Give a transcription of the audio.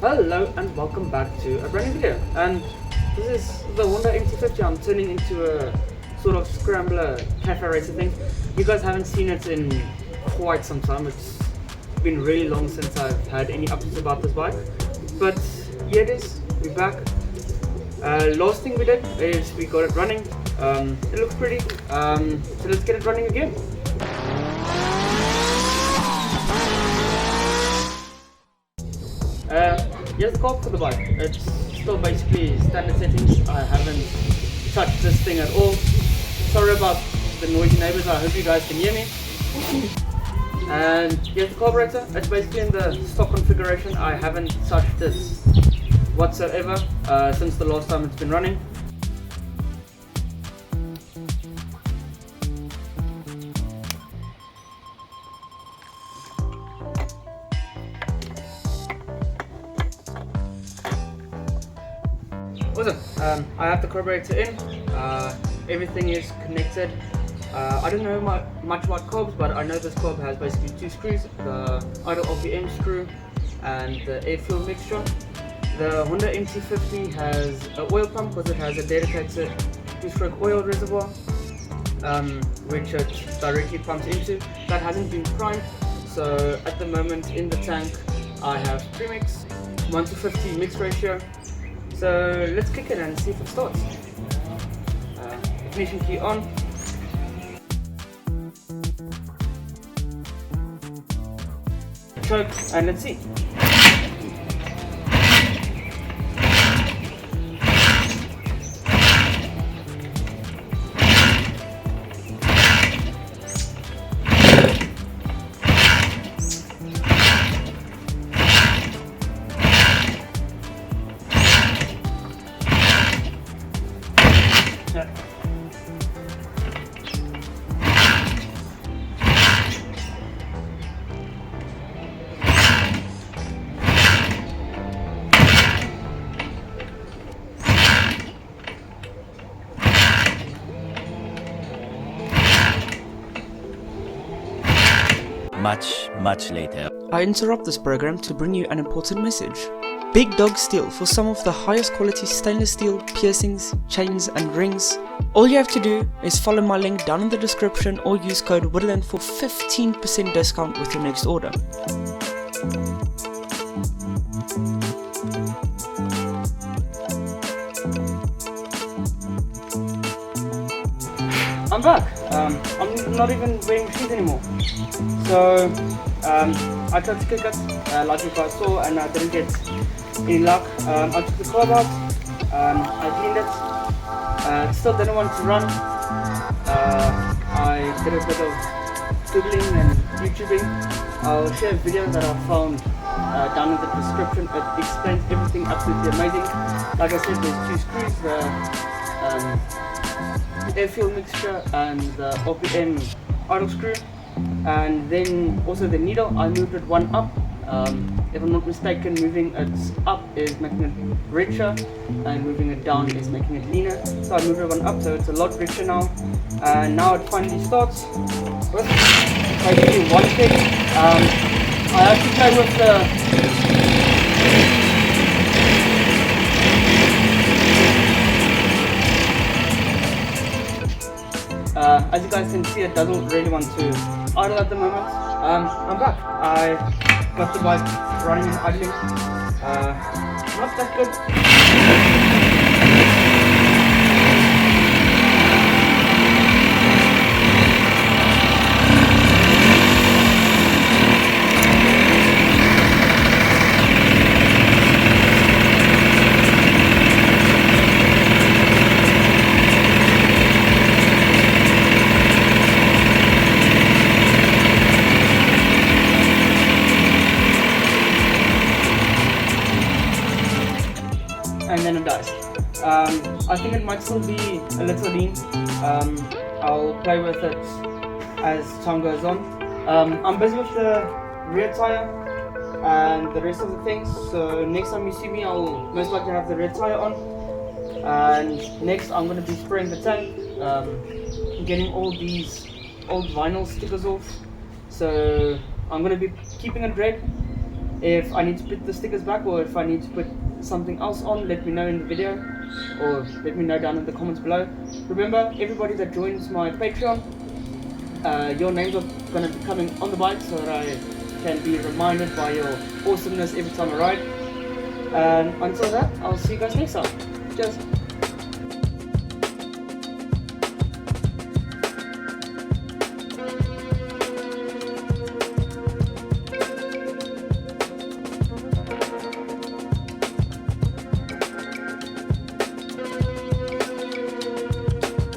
Hello and welcome back to a brand new video, and this is the Honda MT50. I'm turning into a sort of scrambler cafe racer thing. You guys haven't seen it in quite some time. It's been really long since I've had any updates about this bike, but here it is, we're back. Last thing we did is we got it running. It looks pretty, so let's get it running again. Here's the carb for the bike. It's still basically standard settings. I haven't touched this thing at all. Sorry about the noisy neighbors, I hope you guys can hear me. And here's the carburettor. It's basically in the stock configuration. I haven't touched this whatsoever since the last time it's been running. Awesome. I have the carburetor in, everything is connected. I don't know much about carbs, but I know this carb has basically two screws, the idle RPM screw and the air fuel mixture. The Honda MT50 has an oil pump because it has a dedicated two-stroke oil reservoir, which it directly pumps into. That hasn't been primed, so at the moment in the tank I have premix, 1:50 mix ratio. So let's kick it and see if it starts. Ignition key on. Choke, and let's see. Much later. I interrupt this program to bring you an important message. Big Dog Steel for some of the highest quality stainless steel piercings, chains and rings. All you have to do is follow my link down in the description or use code WIDILAN for 15% discount with your next order. I'm back. I'm not even wearing shoes anymore. So I tried to kick it like you guys saw, and I didn't get any luck. I took the carb out, I cleaned it, still didn't want to run. I did a bit of googling and YouTubing. I'll share a video that I found down in the description. It explains everything absolutely amazing. Like I said, there's two screws, the air fuel mixture and the RPM idle screw, and then also the needle. I moved it one up. If I'm not mistaken, moving it up is making it richer and moving it down is making it leaner. So I moved it one up, so it's a lot richer now. And now it finally starts with basically one kick. I have to play with the as you guys can see, it doesn't really want to idle at the moment. I'm back. I got the bike running and idling. Not that good. And then it dies. I think it might still be a little lean. I'll play with it as time goes on. I'm busy with the rear tire and the rest of the things, so next time you see me I'll most likely have the rear tire on, and next I'm going to be spraying the tank, getting all these old vinyl stickers off. So I'm going to be keeping it red If I need to put the stickers back or if I need to put something else on, let me know in the video or let me know down in the comments below. Remember, everybody that joins my Patreon, your names are going to be coming on the bike so that I can be reminded by your awesomeness every time I ride. And until that, I'll see you guys next time. Cheers.